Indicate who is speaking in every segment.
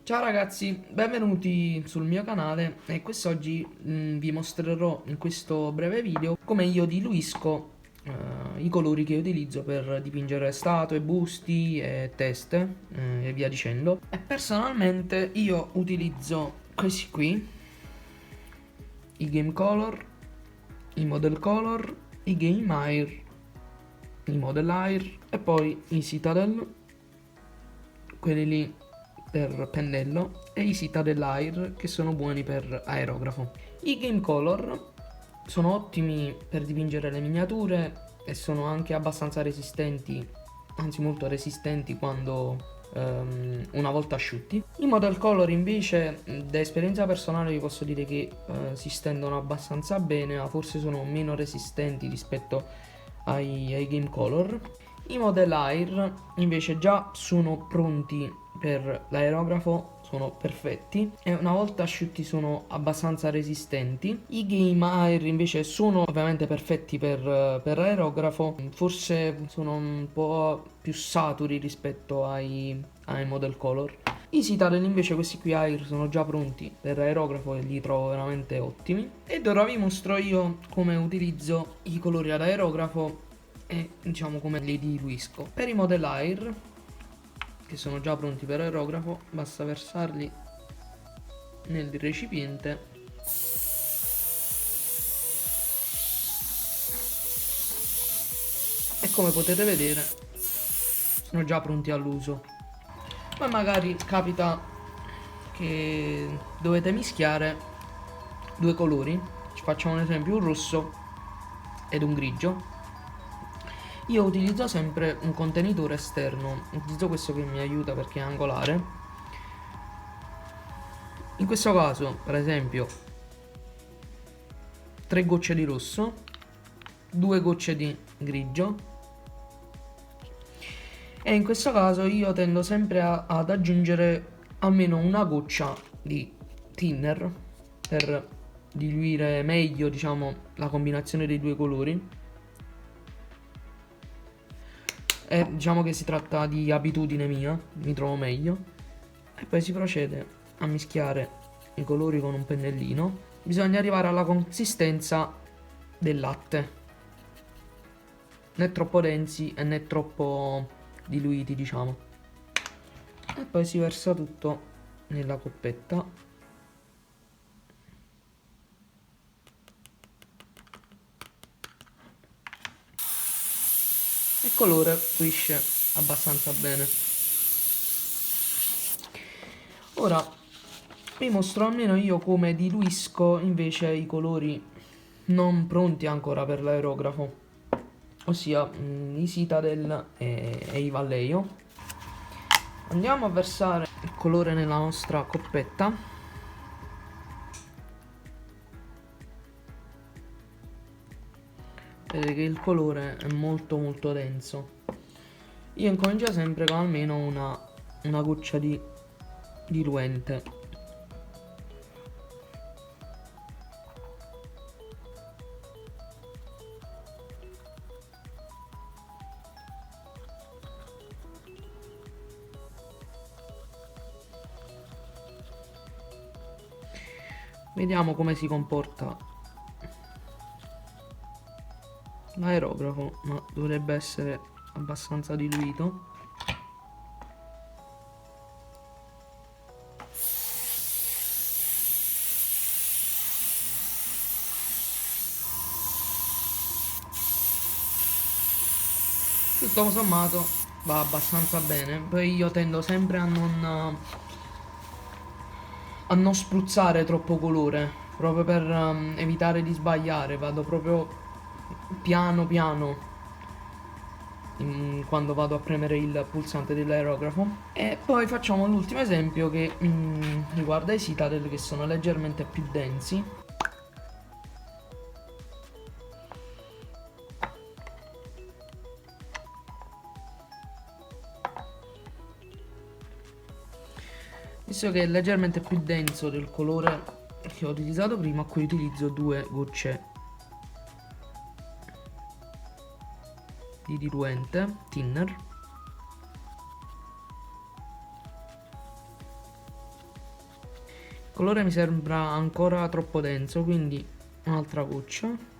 Speaker 1: Ciao ragazzi, benvenuti sul mio canale e quest'oggi vi mostrerò in questo breve video come io diluisco i colori che utilizzo per dipingere statue, busti e teste e via dicendo. E personalmente io utilizzo questi qui, i Game Color, i Model Color, i Game Air, i Model Air e poi i Citadel, quelli lì per pennello, e i Citadel Air che sono buoni per aerografo. I Game Color sono ottimi per dipingere le miniature e sono anche abbastanza resistenti, anzi molto resistenti quando una volta asciutti. I Model Color invece, da esperienza personale vi posso dire che si stendono abbastanza bene, ma forse sono meno resistenti rispetto ai Game Color. I Model Air invece già sono pronti per l'aerografo, sono perfetti e una volta asciutti sono abbastanza resistenti. I Game Air invece sono ovviamente perfetti per aerografo, forse sono un po' più saturi rispetto ai Model Color. I Citadel invece, questi qui Air, sono già pronti per aerografo e li trovo veramente ottimi. Ed ora vi mostro io come utilizzo i colori ad aerografo e diciamo come li diluisco. Per i Model Air, che sono già pronti per aerografo, basta versarli nel recipiente e come potete vedere sono già pronti all'uso. Poi magari capita che dovete mischiare due colori, ci facciamo un esempio, un rosso ed un grigio. Io utilizzo sempre un contenitore esterno, utilizzo questo che mi aiuta perché è angolare. In questo caso, per esempio, 3 gocce di rosso, 2 gocce di grigio, e in questo caso io tendo sempre ad aggiungere almeno una goccia di thinner per diluire meglio, diciamo, la combinazione dei due colori. E diciamo che si tratta di abitudine mia, mi trovo meglio. E poi si procede a mischiare i colori con un pennellino. Bisogna arrivare alla consistenza del latte, né troppo densi e né troppo diluiti, diciamo. E poi si versa tutto nella coppetta. Il colore fluisce abbastanza bene. Ora vi mostro almeno io come diluisco invece i colori non pronti ancora per l'aerografo, ossia i Citadel e i Vallejo. Andiamo a versare il colore nella nostra coppetta. Vedete che il colore è molto denso. Io incomincio sempre con almeno una goccia di diluente. Vediamo come si comporta l'aerografo, ma dovrebbe essere abbastanza diluito. Tutto sommato va abbastanza bene. Poi io tendo sempre a non spruzzare troppo colore, proprio per evitare di sbagliare. Vado proprio piano piano quando vado a premere il pulsante dell'aerografo. E poi facciamo l'ultimo esempio che riguarda i Citadel, che sono leggermente più densi. Visto che è leggermente più denso del colore che ho utilizzato prima, qui utilizzo 2 gocce di diluente thinner. colore mi sembra ancora troppo denso, quindi un'altra goccia.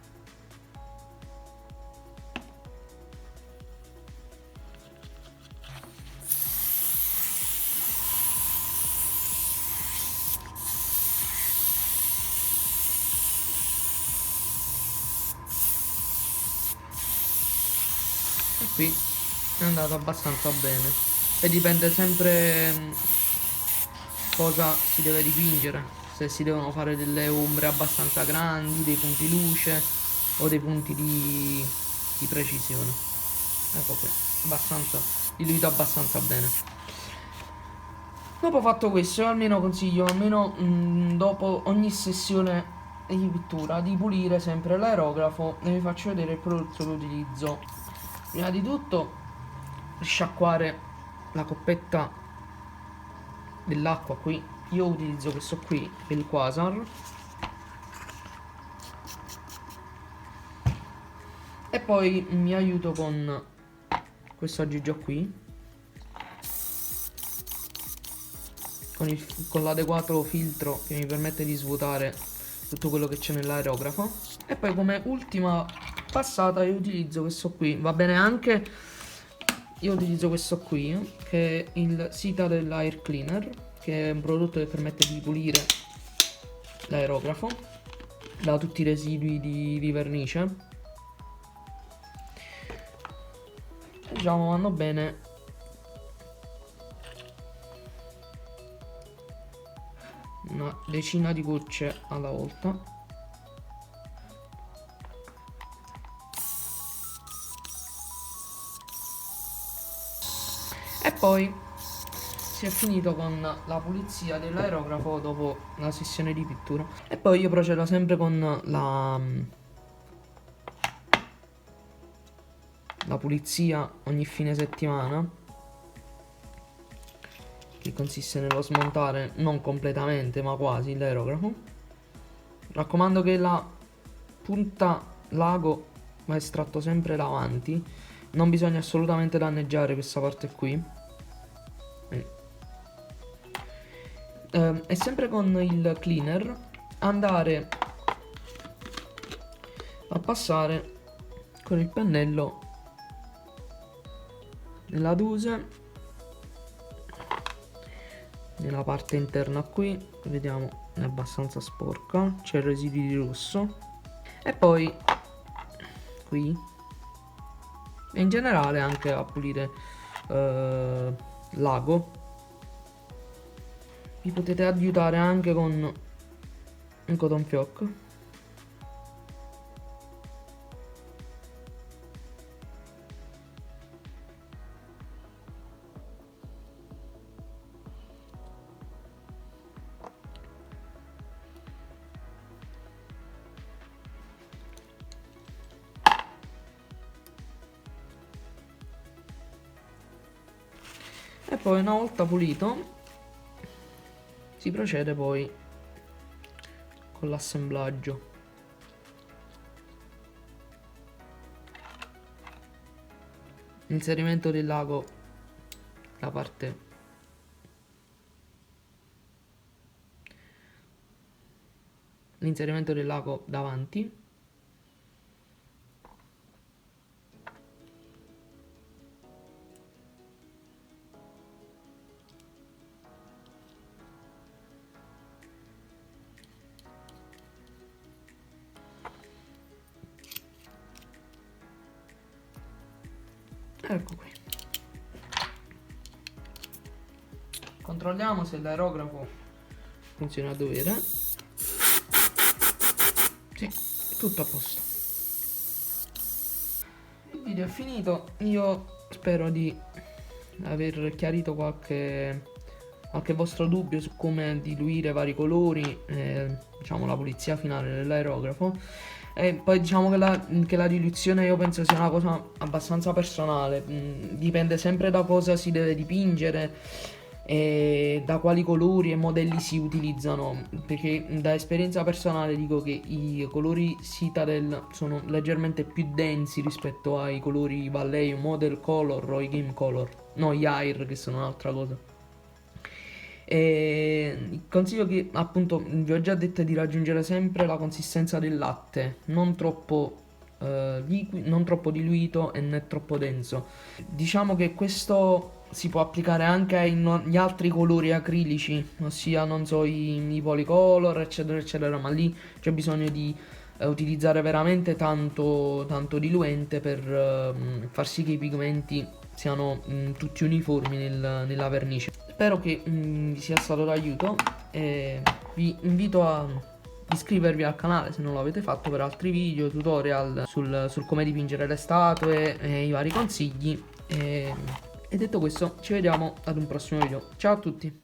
Speaker 1: E qui è andato abbastanza bene. E dipende sempre cosa si deve dipingere. Se si devono fare delle ombre abbastanza grandi, dei punti luce o dei punti di precisione. Ecco qui, abbastanza diluito abbastanza bene. Dopo fatto questo, almeno consiglio, almeno dopo ogni sessione di pittura, di pulire sempre l'aerografo e vi faccio vedere il prodotto che utilizzo. Prima di tutto risciacquare la coppetta dell'acqua qui. Io utilizzo questo qui, il Quasar, e poi mi aiuto con questo aggeggio qui, con l'adeguato filtro che mi permette di svuotare tutto quello che c'è nell'aerografo. E poi come ultima passata io utilizzo questo qui, va bene anche, io utilizzo questo qui che è il Citadel Air Cleaner, che è un prodotto che permette di pulire l'aerografo da tutti i residui di vernice. Diciamo vanno bene una decina di gocce alla volta. E poi si è finito con la pulizia dell'aerografo dopo la sessione di pittura. E poi io procedo sempre con la pulizia ogni fine settimana, che consiste nello smontare non completamente ma quasi l'aerografo. Raccomando che la punta lago va estratto sempre davanti, non bisogna assolutamente danneggiare questa parte qui. E sempre con il cleaner andare a passare con il pennello nella duse, nella parte interna qui, vediamo è abbastanza sporca, c'è il residuo di rosso, e poi qui, e in generale anche a pulire l'ago. Vi potete aiutare anche con un cotton fioc. E poi una volta pulito si procede poi con l'assemblaggio. Inserimento del lago, la parte l'inserimento del lago davanti, ecco qui. Controlliamo se l'aerografo funziona a dovere. Sì, tutto a posto. Il video è finito, io spero di aver chiarito qualche vostro dubbio su come diluire vari colori, diciamo la pulizia finale dell'aerografo. E poi diciamo che la diluizione io penso sia una cosa abbastanza personale, dipende sempre da cosa si deve dipingere e da quali colori e modelli si utilizzano, perché da esperienza personale dico che i colori Citadel sono leggermente più densi rispetto ai colori Vallejo, Model Color o i Game Color, no, gli Air, che sono un'altra cosa. E il consiglio che appunto vi ho già detto è di raggiungere sempre la consistenza del latte, non troppo, non troppo diluito e né troppo denso. Diciamo che questo si può applicare anche agli altri colori acrilici, ossia non so i polycolor eccetera eccetera, ma lì c'è bisogno di utilizzare veramente tanto diluente per far sì che i pigmenti siano tutti uniformi nella vernice. Spero che vi sia stato d'aiuto e vi invito a iscrivervi al canale se non l'avete fatto per altri video, tutorial sul come dipingere le statue e i vari consigli. E detto questo, ci vediamo ad un prossimo video. Ciao a tutti!